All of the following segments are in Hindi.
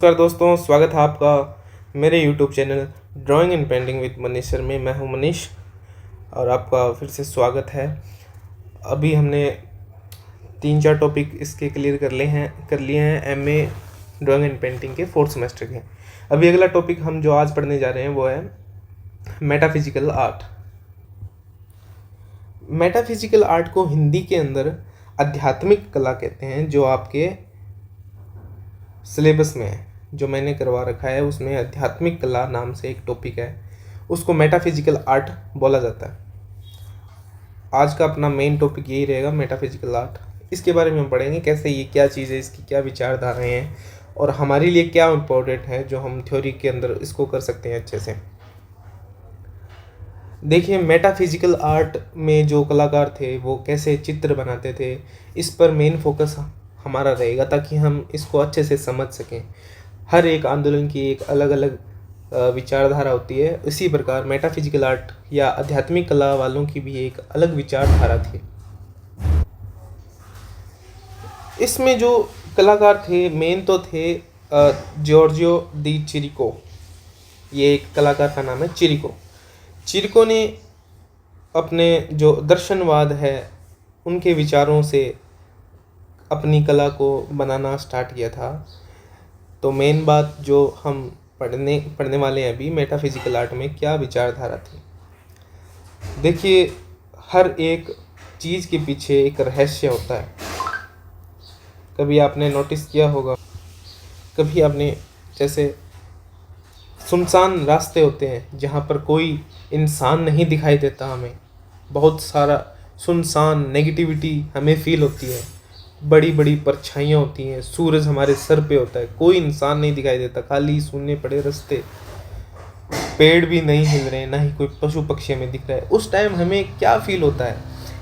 नमस्कार दोस्तों, स्वागत है आपका मेरे YouTube channel drawing and painting with Manish sir में। मैं हूं मनीष और आपका फिर से स्वागत है। अभी हमने 3-4 टॉपिक इसके क्लियर कर लिए हैं एमए ड्राइंग एंड पेंटिंग के 4th सेमेस्टर के। अभी अगला टॉपिक हम जो आज पढ़ने जा रहे हैं वो है मेटाफिजिकल आर्ट। मेटाफिजिकल आर्ट को हिंदी के अंदर आध्यात्मिक कला कहते हैं। जो आपके सिलेबस में है, जो मैंने करवा रखा है, उसमें आध्यात्मिक कला नाम से एक टॉपिक है, उसको मेटाफिजिकल आर्ट बोला जाता है। आज का अपना मेन टॉपिक यही रहेगा, मेटाफिजिकल आर्ट। इसके बारे में हम पढ़ेंगे कैसे, ये क्या चीज़ है, इसकी क्या विचारधाराएं हैं और हमारे लिए क्या इम्पोर्टेंट है जो हम थ्योरी के अंदर इसको कर सकते हैं अच्छे से। देखिए, मेटाफिजिकल आर्ट में जो कलाकार थे वो कैसे चित्र बनाते थे, इस पर मेन फोकस हमारा रहेगा ताकि हम इसको अच्छे से समझ सकें। हर एक आंदोलन की एक अलग अलग विचारधारा होती है। इसी प्रकार मेटाफिजिकल आर्ट या आध्यात्मिक कला वालों की भी एक अलग विचारधारा थी। इसमें जो कलाकार थे मेन तो थे जॉर्जियो दी चिरिको। ये एक कलाकार का नाम है चिरिको ने अपने जो दर्शनवाद है उनके विचारों से अपनी कला को बनाना स्टार्ट किया था। तो मेन बात जो हम पढ़ने वाले हैं अभी, मेटाफिजिकल आर्ट में क्या विचारधारा थी। देखिए, हर एक चीज़ के पीछे एक रहस्य होता है। कभी आपने नोटिस किया होगा, कभी आपने जैसे सुनसान रास्ते होते हैं जहाँ पर कोई इंसान नहीं दिखाई देता, हमें बहुत सारा सुनसान नेगेटिविटी हमें फील होती है, बड़ी बड़ी परछाइयाँ होती हैं, सूरज हमारे सर पे होता है, कोई इंसान नहीं दिखाई देता, खाली सूने पड़े रास्ते, पेड़ भी नहीं हिल रहे, ना ही कोई पशु पक्षी हमें दिख रहा है। उस टाइम हमें क्या फील होता है,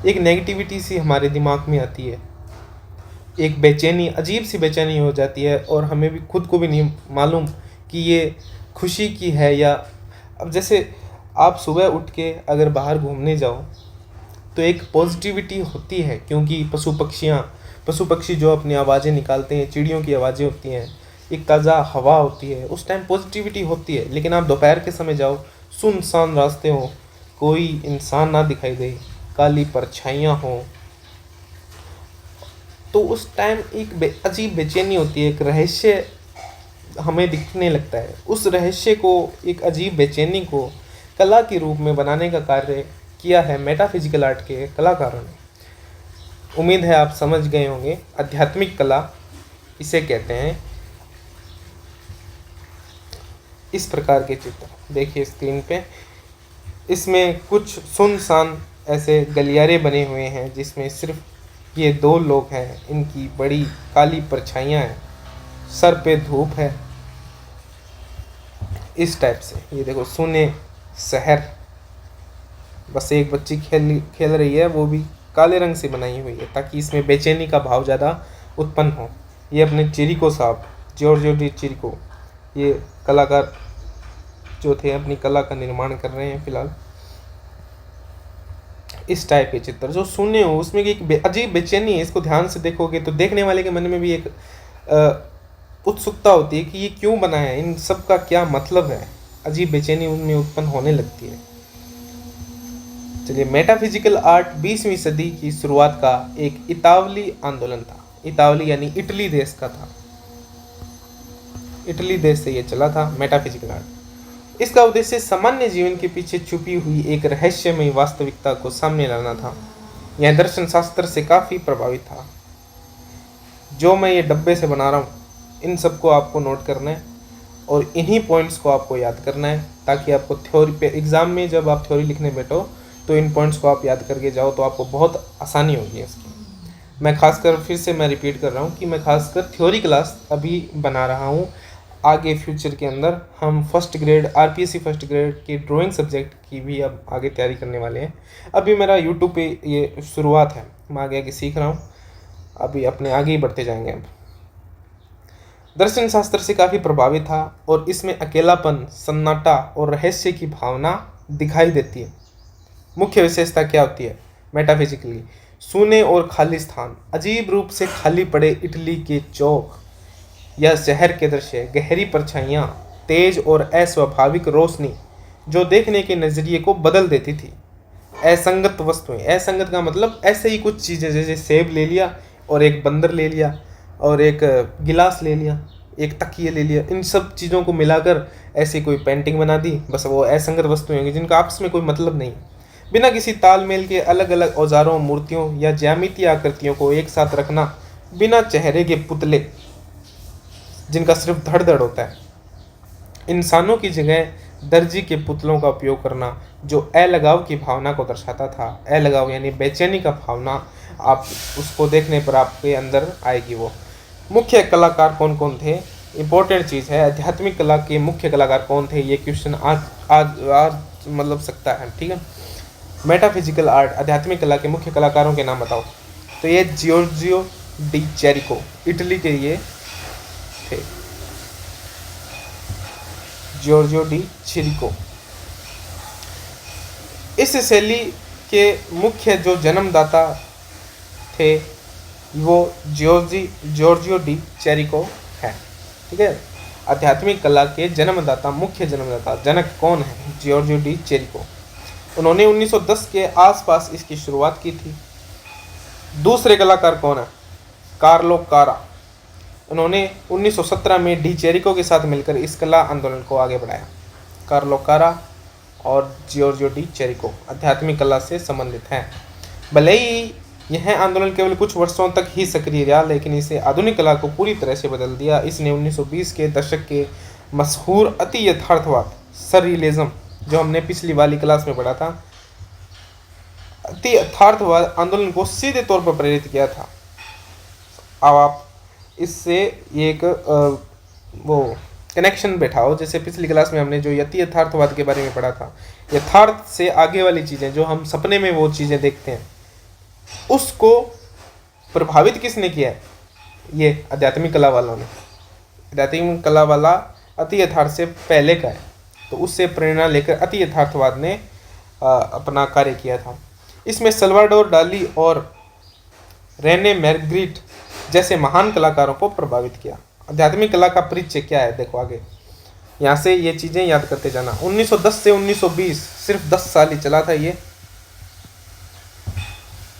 एक नेगेटिविटी सी हमारे दिमाग में आती है, एक बेचैनी, अजीब सी बेचैनी हो जाती है और हमें भी खुद को भी नहीं मालूम कि ये खुशी की है या। अब जैसे आप सुबह उठ के अगर बाहर घूमने जाओ तो एक पॉजिटिविटी होती है, क्योंकि पशु पक्षी जो अपनी आवाज़ें निकालते हैं, चिड़ियों की आवाज़ें होती हैं, एक ताज़ा हवा होती है, उस टाइम पॉजिटिविटी होती है। लेकिन आप दोपहर के समय जाओ, सुनसान रास्ते हों, कोई इंसान ना दिखाई दे, काली परछाइयाँ हों, तो उस टाइम एक अजीब बेचैनी होती है, एक रहस्य हमें दिखने लगता है। उस रहस्य को, एक अजीब बेचैनी को कला के रूप में बनाने का कार्य किया है मेटाफिजिकल आर्ट के कलाकारों ने। उम्मीद है आप समझ गए होंगे। आध्यात्मिक कला इसे कहते हैं। इस प्रकार के चित्र देखिए स्क्रीन पे, इसमें कुछ सुनसान ऐसे गलियारे बने हुए हैं जिसमें सिर्फ ये 2 लोग हैं, इनकी बड़ी काली परछाइयाँ हैं, सर पे धूप है, इस टाइप से। ये देखो सुने शहर, बस एक बच्ची खेल रही है, वो भी काले रंग से बनाई हुई है ताकि इसमें बेचैनी का भाव ज़्यादा उत्पन्न हो। ये अपने चिरिको साहब, जॉर्जियो डी चिरिको, ये कलाकार जो थे अपनी कला का निर्माण कर रहे हैं फिलहाल। इस टाइप के चित्र जो सुने हो, उसमें एक अजीब बेचैनी है। इसको ध्यान से देखोगे तो देखने वाले के मन में भी एक उत्सुकता होती है कि ये क्यों बना है, इन सब का क्या मतलब है। अजीब बेचैनी उनमें उत्पन्न होने लगती है। चलिए, मेटाफिजिकल आर्ट 20वीं सदी की शुरुआत का एक इतावली आंदोलन था। इतावली यानी इटली देश का था, इटली देश से ये चला था मेटाफिजिकल आर्ट। इसका उद्देश्य सामान्य जीवन के पीछे छुपी हुई एक रहस्यमय वास्तविकता को सामने लाना था। यह दर्शन शास्त्र से काफ़ी प्रभावित था। जो मैं ये डब्बे से बना रहा हूँ, इन सबको आपको नोट करना है और इन्हीं पॉइंट्स को आपको याद करना है ताकि आपको थ्योरी पे एग्ज़ाम में जब आप थ्योरी लिखने बैठो तो इन पॉइंट्स को आप याद करके जाओ, तो आपको बहुत आसानी होगी इसकी। मैं खासकर फिर से मैं रिपीट कर रहा हूँ कि मैं खासकर थ्योरी क्लास अभी बना रहा हूँ। आगे फ्यूचर के अंदर हम first grade RPSC first grade के ड्राइंग सब्जेक्ट की भी अब आगे तैयारी करने वाले हैं। अभी मेरा यूट्यूब पे ये शुरुआत है, मैं आगे आगे सीख रहा हूँ, अभी अपने आगे ही बढ़ते जाएंगे। अब दर्शन शास्त्र से काफ़ी प्रभावित था और इसमें अकेलापन, सन्नाटा और रहस्य की भावना दिखाई देती है। मुख्य विशेषता क्या होती है मेटाफिजिकली? सूने और खाली स्थान, अजीब रूप से खाली पड़े इटली के चौक, यह शहर के दृश्य, गहरी परछाइयाँ, तेज और अस्वाभाविक रोशनी जो देखने के नज़रिए को बदल देती थी। असंगत वस्तुएं, असंगत का मतलब ऐसे ही कुछ चीज़ें, जैसे सेब ले लिया और एक बंदर ले लिया और एक गिलास ले लिया, एक तकिए ले लिया, इन सब चीज़ों को मिलाकर ऐसी कोई पेंटिंग बना दी। बस वो असंगत वस्तुएं होंगी जिनका आपस में कोई मतलब नहीं। बिना किसी तालमेल के अलग अलग औजारों, मूर्तियों या ज्यामितीय आकृतियों को एक साथ रखना, बिना चेहरे के पुतले जिनका सिर्फ धड़ धड़ होता है, इंसानों की जगह दर्जी के पुतलों का उपयोग करना जो अलगाव की भावना को दर्शाता था। अलगाव यानी बेचैनी का भावना, आप उसको देखने पर आपके अंदर आएगी। वो मुख्य कलाकार कौन कौन थे, इम्पोर्टेंट चीज़ है। आध्यात्मिक कला के मुख्य कलाकार कौन थे, ये क्वेश्चन आज मतलब सकता है, ठीक है। मेटाफिजिकल आर्ट, आध्यात्मिक कला के मुख्य कलाकारों के नाम बताओ। तो ये जियोर्जियो डी चेरिको, इटली के ये थे, जियोर्जियो डी चेरिको। इस शैली के मुख्य जो जन्मदाता थे वो जियोर्जियो डी चेरिको है, ठीक है। आध्यात्मिक कला के जन्मदाता, मुख्य जन्मदाता, जनक कौन है, जियोर्जियो डी चेरिको। उन्होंने 1910 के आसपास इसकी शुरुआत की थी। दूसरे कलाकार कौन है, कार्लो कारा। उन्होंने 1917 में डी चेरिको के साथ मिलकर इस कला आंदोलन को आगे बढ़ाया। कार्लो कारा और जियोर्जियो डी चेरिको आध्यात्मिक कला से संबंधित हैं। भले ही यह आंदोलन केवल कुछ वर्षों तक ही सक्रिय रहा, लेकिन इसे आधुनिक कला को पूरी तरह से बदल दिया। इसने 1920 के दशक के मशहूर अति यथार्थवाद, सररियलिज्म, जो हमने पिछली वाली क्लास में पढ़ा था, अति यथार्थवाद आंदोलन को सीधे तौर पर प्रेरित किया था। अब आप इससे एक वो कनेक्शन बैठाओ, जैसे पिछली क्लास में हमने जो अति यथार्थवाद के बारे में पढ़ा था, यथार्थ से आगे वाली चीज़ें, जो हम सपने में वो चीज़ें देखते हैं, उसको प्रभावित किसने किया है, ये आध्यात्मिक कला वालों ने। आध्यात्मिक कला वाला अति यथार्थ से पहले का है, तो उससे प्रेरणा लेकर अति यथार्थवाद ने अपना कार्य किया था। इसमें सल्वाडोर डाली और रेने मैग्रिट जैसे महान कलाकारों को प्रभावित किया। आध्यात्मिक कला का परिचय क्या है, देखो आगे यहाँ से ये चीज़ें याद करते जाना। 1910 से 1920 सिर्फ 10 साल ही चला था ये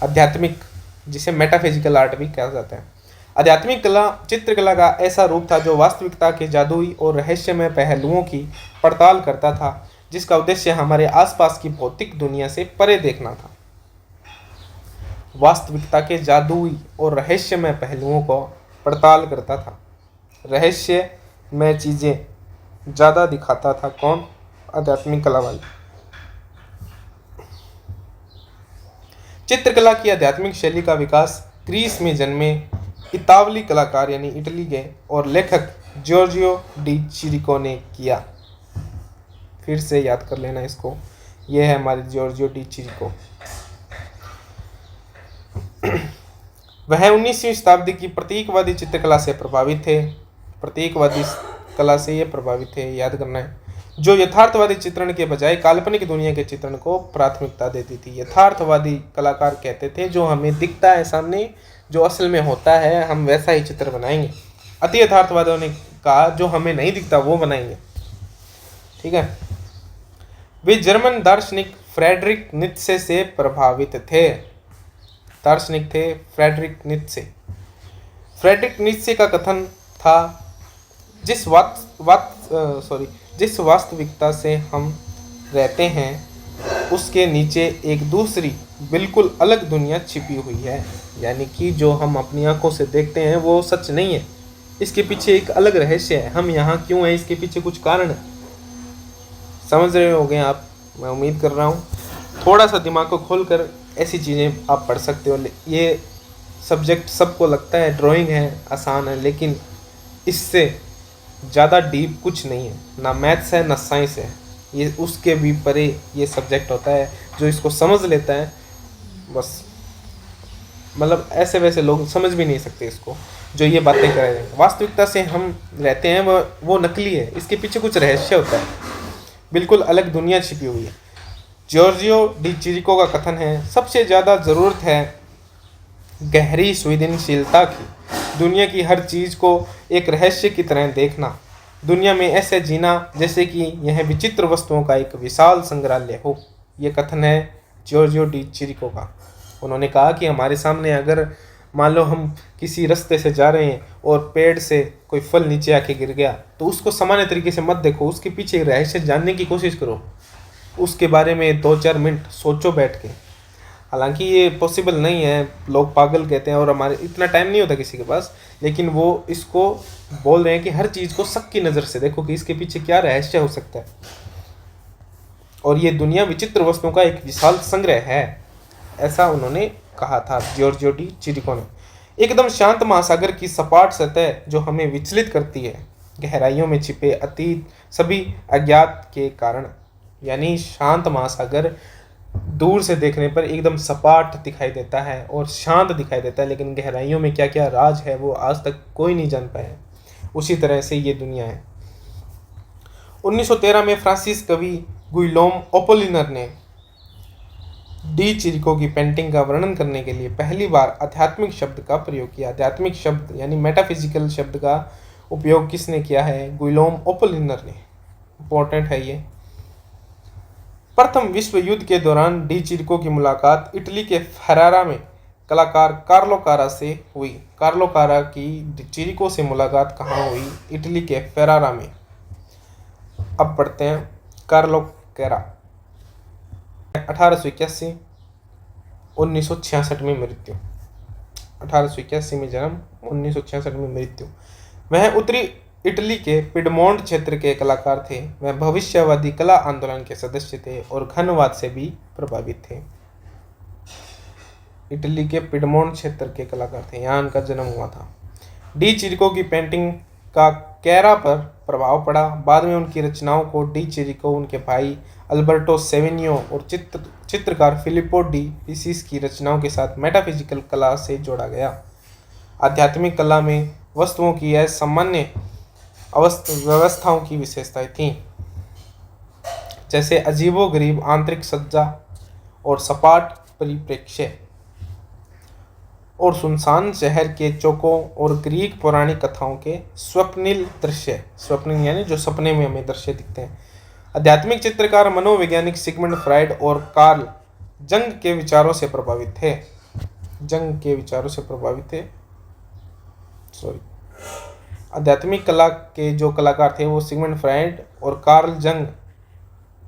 आध्यात्मिक, जिसे मेटाफिजिकल आर्ट भी कहा जाता है। आध्यात्मिक कला चित्रकला का ऐसा रूप था जो वास्तविकता के जादुई और रहस्यमय पहलुओं की पड़ताल करता था, जिसका उद्देश्य हमारे आसपास की भौतिक दुनिया से परे देखना था। वास्तविकता के जादुई और रहस्यमय पहलुओं को पड़ताल करता था, रहस्यमय चीज़ें ज़्यादा दिखाता था। कौन, आध्यात्मिक कला वाले। चित्रकला की आध्यात्मिक शैली का विकास ग्रीस में जन्मे इतावली कलाकार यानी इटली के और लेखक जियोर्जियो डी चेरिको ने किया। फिर से याद कर लेना इसको, यह है हमारे जियोर्जियो डी चेरिको। वह 19वीं शताब्दी की प्रतीकवादी चित्रकला से प्रभावित थे। प्रतीकवादी कला से ये प्रभावित थे, याद करना है, जो यथार्थवादी चित्रण के बजाय काल्पनिक दुनिया के चित्रण को प्राथमिकता देती थी। यथार्थवादी कलाकार कहते थे जो हमें दिखता है सामने, जो असल में होता है, हम वैसा ही चित्र बनाएंगे। अति यथार्थवादियों ने कहा जो हमें नहीं दिखता वो बनाएंगे, ठीक है। वे जर्मन दार्शनिक फ्रेडरिक नीत्शे से प्रभावित थे। दार्शनिक थे फ्रेडरिक नीत्शे। फ्रेडरिक नीत्शे का कथन था, जिस वास्तविकता से हम रहते हैं उसके नीचे एक दूसरी बिल्कुल अलग दुनिया छिपी हुई है। यानी कि जो हम अपनी आंखों से देखते हैं वो सच नहीं है, इसके पीछे एक अलग रहस्य है। हम यहाँ क्यों हैं, इसके पीछे कुछ कारण है। समझ रहे होंगे आप, मैं उम्मीद कर रहा हूँ। थोड़ा सा दिमाग को खोलकर ऐसी चीज़ें आप पढ़ सकते हो। ये सब्जेक्ट सबको लगता है ड्राइंग है, आसान है, लेकिन इससे ज़्यादा डीप कुछ नहीं है, ना मैथ्स है ना साइंस है। ये उसके भी परे ये सब्जेक्ट होता है। जो इसको समझ लेता है बस, मतलब ऐसे वैसे लोग समझ भी नहीं सकते इसको, जो ये बातें कर रहे हैं। वास्तविकता से हम रहते हैं वो नकली है, इसके पीछे कुछ रहस्य होता है, बिल्कुल अलग दुनिया छिपी हुई है। जियोर्जियो डी चेरिको का कथन है, सबसे ज़्यादा ज़रूरत है गहरी संवेदनशीलता की, दुनिया की हर चीज़ को एक रहस्य की तरह देखना, दुनिया में ऐसे जीना जैसे कि यह विचित्र वस्तुओं का एक विशाल संग्रहालय हो। ये कथन है जियोर्जियो डी चिरिको का। उन्होंने कहा कि हमारे सामने अगर मान लो हम किसी रास्ते से जा रहे हैं और पेड़ से कोई फल नीचे आके गिर गया, तो उसको सामान्य तरीके से मत देखो, उसके पीछे रहस्य जानने की कोशिश करो, उसके बारे में 2-4 मिनट सोचो बैठ के। हालांकि ये पॉसिबल नहीं है, लोग पागल कहते हैं और हमारे इतना टाइम नहीं होता किसी के पास, लेकिन वो इसको बोल रहे हैं कि हर चीज़ को शक की नज़र से देखो कि इसके पीछे क्या रहस्य हो सकता है, और ये दुनिया विचित्र वस्तुओं का एक विशाल संग्रह है, ऐसा उन्होंने कहा था जियोर्जियो डी चिरिको ने। एकदम शांत महासागर की सपाट सतह जो हमें विचलित करती है, गहराइयों में छिपे अतीत सभी अज्ञात के कारण। यानी शांत महासागर दूर से देखने पर एकदम सपाट दिखाई देता है और शांत दिखाई देता है, लेकिन गहराइयों में क्या क्या राज है वो आज तक कोई नहीं जान पाया। उसी तरह से ये दुनिया है। 1913 में फ्रांसीस कवि गुइलोम ओपोलिनर ने डी चिरिको की पेंटिंग का वर्णन करने के लिए पहली बार आध्यात्मिक शब्द का प्रयोग किया। आध्यात्मिक शब्द यानी मेटाफिजिकल शब्द का उपयोग किसने किया है? गुइलोम ओपोलिनर ने। इंपॉर्टेंट है ये। प्रथम विश्व युद्ध के दौरान डी चिरिको की मुलाकात इटली के फेरारा में कलाकार कार्लो कारा से हुई। कार्लो कारा की चिरिको से मुलाकात कहाँ हुई? इटली के फेरारा में। अब पढ़ते हैं कार्लो कारा। 1881 1966 में मृत्यु। 1881 में जन्म, 1966 में मृत्यु। वह उत्तरी इटली के पिडमोंट क्षेत्र के कलाकार थे। वह भविष्यवादी कला आंदोलन के सदस्य थे और घनवाद से भी प्रभावित थे। इटली के पिडमोंट क्षेत्र के कलाकार थे, यहाँ उनका जन्म हुआ था। डी चिरिको की पेंटिंग का कैरा पर प्रभाव पड़ा। बाद में उनकी रचनाओं को डी चिरिको, उनके भाई अल्बर्टो सेविनियो और चित्रकार फिलिप्पो डी पिसिस की रचनाओं के साथ मेटाफिजिकल कला से जोड़ा गया। आध्यात्मिक कला में वस्तुओं की यह सामान्य व्यवस्थाओं की विशेषताएं थीं, जैसे अजीबोगरीब आंतरिक सज्जा और सपाट परिप्रेक्ष्य और सुनसान शहर के चौकों और ग्रीक पौराणिक कथाओं के स्वप्निल दृश्य। स्वप्निल यानी जो सपने में हमें दृश्य दिखते हैं। आध्यात्मिक चित्रकार मनोवैज्ञानिक सिगमंड फ्राइड और कार्ल जंग के विचारों से प्रभावित थे। आध्यात्मिक कला के जो कलाकार थे वो सिगमंड फ्राइड और कार्ल जंग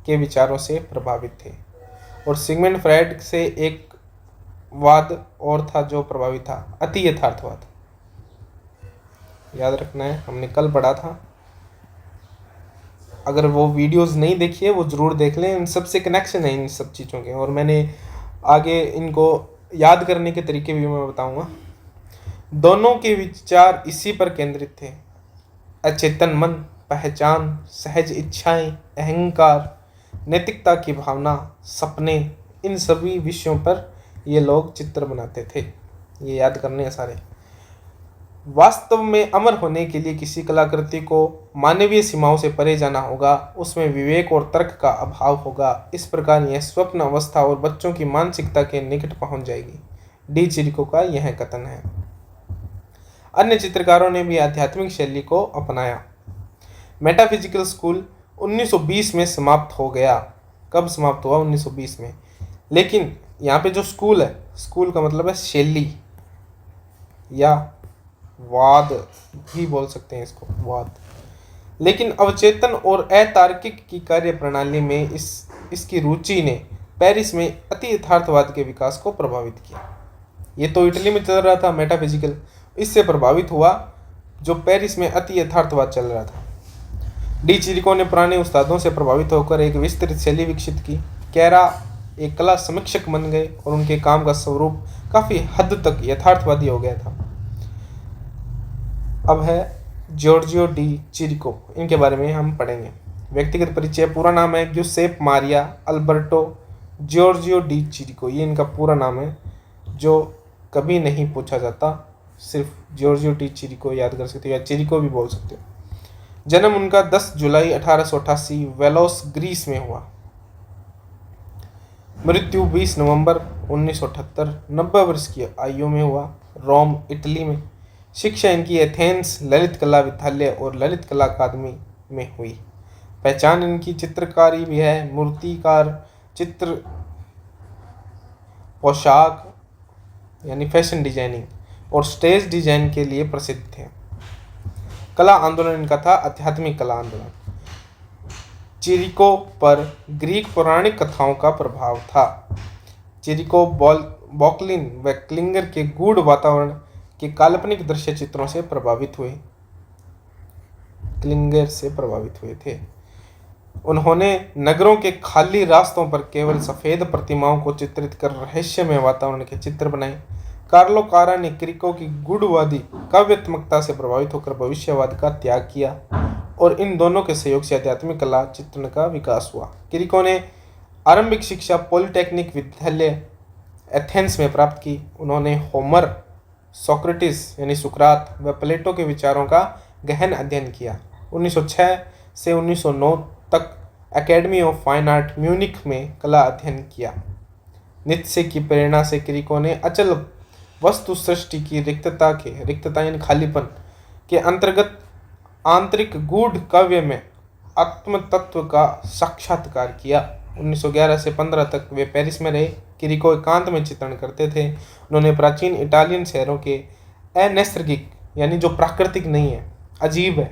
के विचारों से प्रभावित थे। और सिगमंड फ्राइड से एक वाद और था जो प्रभावित था, अति यथार्थवाद। याद रखना है, हमने कल पढ़ा था। अगर वो वीडियोस नहीं देखी है वो ज़रूर देख लें, इन सब से कनेक्शन है इन सब चीज़ों के, और मैंने आगे इनको याद करने के तरीके भी मैं बताऊंगा। दोनों के विचार इसी पर केंद्रित थे। अचेतन मन, पहचान, सहज इच्छाएं, अहंकार, नैतिकता की भावना, सपने, इन सभी विषयों पर ये लोग चित्र बनाते थे। ये याद करने हैं सारे। वास्तव में अमर होने के लिए किसी कलाकृति को मानवीय सीमाओं से परे जाना होगा, उसमें विवेक और तर्क का अभाव होगा। इस प्रकार यह स्वप्न अवस्था और बच्चों की मानसिकता के निकट पहुंच जाएगी। डी चिरिको का यह कथन है। अन्य चित्रकारों ने भी आध्यात्मिक शैली को अपनाया। मेटाफिजिकल स्कूल 1920 में समाप्त हो गया। कब समाप्त हुआ? 1920 में। लेकिन यहाँ पे जो स्कूल है, स्कूल का मतलब है शैली या वाद भी बोल सकते हैं इसको, वाद। लेकिन अवचेतन और अतार्किक की कार्य प्रणाली में इसकी रुचि ने पेरिस में अति यथार्थवाद के विकास को प्रभावित किया। ये तो इटली में चल रहा था मेटाफिजिकल, इससे प्रभावित हुआ जो पेरिस में अति यथार्थवाद चल रहा था। डी चिरिको ने पुराने उस्तादों से प्रभावित होकर एक विस्तृत शैली विकसित की। कैरा एक कला समीक्षक बन गए और उनके काम का स्वरूप काफ़ी हद तक यथार्थवादी हो गया था। अब है जियोर्जियो डी चिरिको, इनके बारे में हम पढ़ेंगे। व्यक्तिगत परिचय। पूरा नाम है ग्युसेप मारिया अल्बर्टो जियोर्जियो डी चिरिको। ये इनका पूरा नाम है जो कभी नहीं पूछा जाता, सिर्फ जियोर्जियो डी चिरिको याद कर सकते हो या चिरिको भी बोल सकते हो। जन्म उनका 10 जुलाई 1888 वेलोस ग्रीस में हुआ। मृत्यु 20 नवंबर 1978 90 वर्ष की आयु में हुआ, रोम इटली में। शिक्षा इनकी एथेंस ललित कला विद्यालय और ललित कला अकादमी में हुई। पहचान इनकी चित्रकारी भी है। मूर्तिकार, चित्र, पोशाक यानी फैशन डिजाइनिंग और स्टेज डिजाइन के लिए प्रसिद्ध थे। कला आंदोलन इनका था आध्यात्मिक कला आंदोलन। चिरिको पर ग्रीक पौराणिक कथाओं का प्रभाव था। चिरिको बॉकलिन व क्लिंगर के गूढ़ वातावरण के काल्पनिक दृश्य चित्रों से प्रभावित हुए थे। उन्होंने नगरों के खाली रास्तों पर केवल सफेद प्रतिमाओं को चित्रित कर रहस्यमय वातावरण के चित्र बनाए। कार्लो कारा ने क्रिको की गूढ़वादी काव्यात्मकता से प्रभावित होकर भविष्यवाद का त्याग किया और इन दोनों के सहयोग से आध्यात्मिक कला चित्रण का विकास हुआ। क्रिको ने आरंभिक शिक्षा पॉलिटेक्निक विद्यालय एथेंस में प्राप्त की। उन्होंने होमर, सोक्रेटिस यानी सुकरात व प्लेटो के विचारों का गहन अध्ययन किया। 1906 से 1909 तक academy of fine art Munich में कला अध्ययन किया। नित्से की प्रेरणा से क्रिको ने अचल वस्तु सृष्टि की रिक्तता यानी खालीपन के अंतर्गत आंतरिक गूढ़ काव्य में आत्म तत्व का साक्षात्कार किया। 1911 से 15 तक वे पेरिस में रहे। क्रिको एकांत में चित्रण करते थे। उन्होंने प्राचीन इटालियन शहरों के अनैसर्गिक यानी जो प्राकृतिक नहीं है, अजीब है,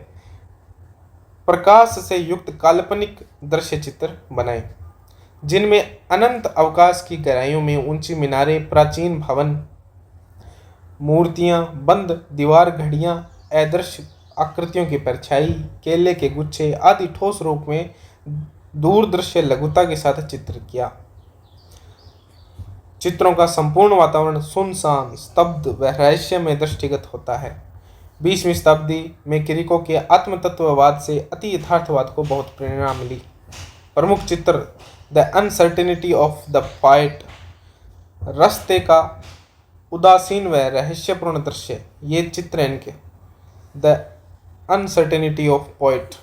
प्रकाश से युक्त काल्पनिक दृश्य चित्र बनाए, जिनमें अनंत अवकाश की गहराइयों में ऊंची मीनारें, प्राचीन भवन, मूर्तियां, बंद दीवार, घड़ियां, अदृश्य आकृतियों की परछाई, केले के गुच्छे आदि ठोस रूप में दूरदृश्य लघुता के साथ चित्र किया। चित्रों का संपूर्ण वातावरण सुनसान, स्तब्ध व रहस्य में दृष्टिगत होता है। 20वीं शताब्दी में क्रिको के आत्मतत्ववाद से अति यथार्थवाद को बहुत प्रेरणा मिली। प्रमुख चित्र the uncertainty of the poet, रास्ते का उदासीन व रहस्यपूर्ण दृश्य, ये चित्र इनके। द अनसर्टेनिटी ऑफ पोएट,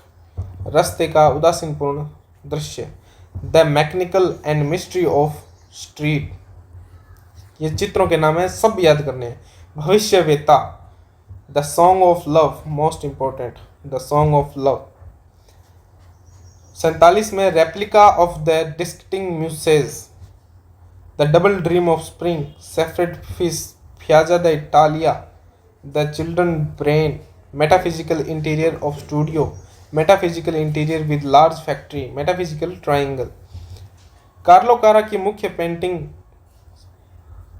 रास्ते का उदासीनपूर्ण दृश्य। The mechanical and mystery of street, ये चित्रों के नाम है, सब याद करने हैं। भविष्यवेता, the song of love, most important, the song of love. 47 में replica of the disquieting muses, the double dream of spring, sacred fish, piazza d'Italia इटालिया, the children brain, metaphysical interior of studio, metaphysical interior with large factory, metaphysical triangle. Carlo Carra की मुख्य पेंटिंग,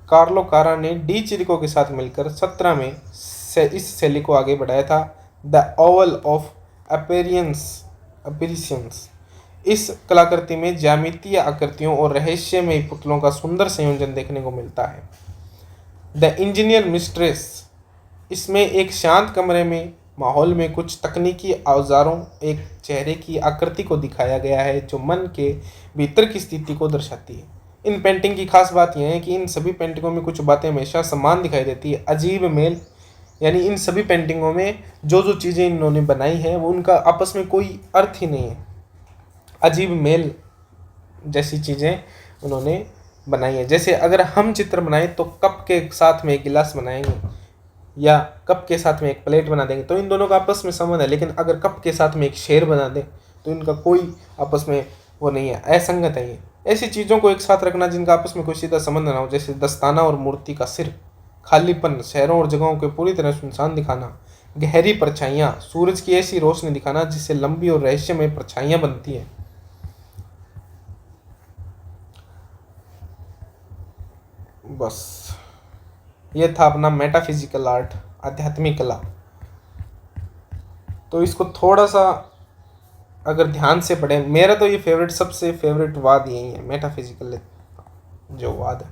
कार्लो कारा ने डी चिरिको के साथ मिलकर 17 में इस शैली को आगे बढ़ाया था। द ओवल ऑफ अपीरिशंस, इस कलाकृति में ज्यामितीय आकृतियों और रहस्यमय पुतलों का सुंदर संयोजन देखने को मिलता है। द इंजीनियर मिस्ट्रेस, इसमें एक शांत कमरे में माहौल में कुछ तकनीकी औजारों, एक चेहरे की आकृति को दिखाया गया है जो मन के भीतर की स्थिति को दर्शाती है। इन पेंटिंग की खास बात यह है कि इन सभी पेंटिंगों में कुछ बातें हमेशा समान दिखाई देती है, अजीब मेल, यानी इन सभी पेंटिंगों में जो चीज़ें इन्होंने बनाई हैं वो उनका आपस में कोई अर्थ ही नहीं है, अजीब मेल जैसी चीज़ें उन्होंने बनाई है। जैसे अगर हम चित्र बनाएं तो कप के साथ में एक गिलास बनाएंगे या कप के साथ में एक प्लेट बना देंगे तो इन दोनों का आपस में संबंध है, लेकिन अगर कप के साथ में एक शेर बना दें तो इनका कोई आपस में वो नहीं है, असंगत है। ये ऐसी चीज़ों को एक साथ रखना जिनका आपस में कोई सीधा संबंध ना हो, जैसे दस्ताना और मूर्ति का सिर, खालीपन, शहरों और जगहों को पूरी तरह सुनसान दिखाना, गहरी परछाइयाँ, सूरज की ऐसी रोशनी दिखाना जिससे लंबी और रहस्यमय परछाइयाँ बनती हैं। बस ये था अपना मेटाफिजिकल आर्ट, आध्यात्मिक कला। तो इसको थोड़ा सा अगर ध्यान से पढ़ें, मेरा तो ये सबसे फेवरेट वाद यही है, मेटाफिजिकल जो वाद है।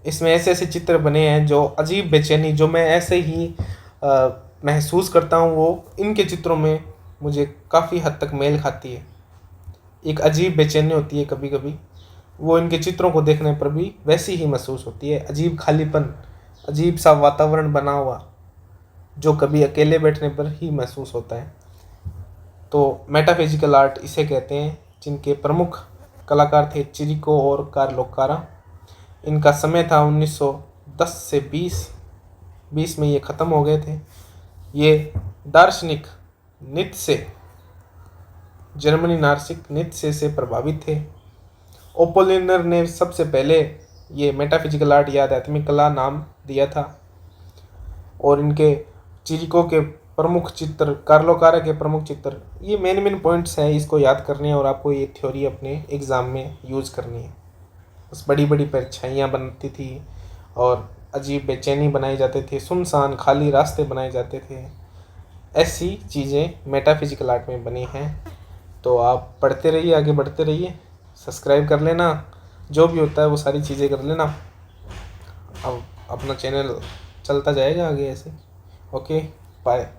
इसमें ऐसे ऐसे चित्र बने हैं जो अजीब बेचैनी, जो मैं ऐसे ही महसूस करता हूँ, वो इनके चित्रों में मुझे काफ़ी हद तक मेल खाती है। एक अजीब बेचैनी होती है कभी कभी, वो इनके चित्रों को देखने पर भी वैसी ही महसूस होती है। अजीब खालीपन, अजीब सा वातावरण बना हुआ जो कभी अकेले बैठने पर ही महसूस होता है। तो मेटाफिजिकल आर्ट इसे कहते हैं, जिनके प्रमुख कलाकार थे चिरिको और कार्लो कारा। इनका समय था 1910 से 20 20 में ये ख़त्म हो गए थे। ये दार्शनिक नीत्शे, जर्मनी दार्शनिक नीत्शे से प्रभावित थे। ओपोलिनर ने सबसे पहले ये मेटाफिजिकल आर्ट या आध्यात्मिक कला नाम दिया था। और इनके चिरिको के प्रमुख चित्र, कार्लो कारा के प्रमुख चित्र, ये मेन पॉइंट्स हैं, इसको याद करने हैं और आपको ये थ्योरी अपने एग्ज़ाम में यूज़ करनी है। बस बड़ी बड़ी परछाइयाँ बनती थी और अजीब बेचैनी बनाए जाते थे, सुनसान खाली रास्ते बनाए जाते थे। ऐसी चीज़ें मेटाफिजिकल आर्ट में बनी हैं। तो आप पढ़ते रहिए, आगे बढ़ते रहिए, सब्सक्राइब कर लेना, जो भी होता है वो सारी चीज़ें कर लेना। अब अपना चैनल चलता जाएगा आगे ऐसे। Okay, bye.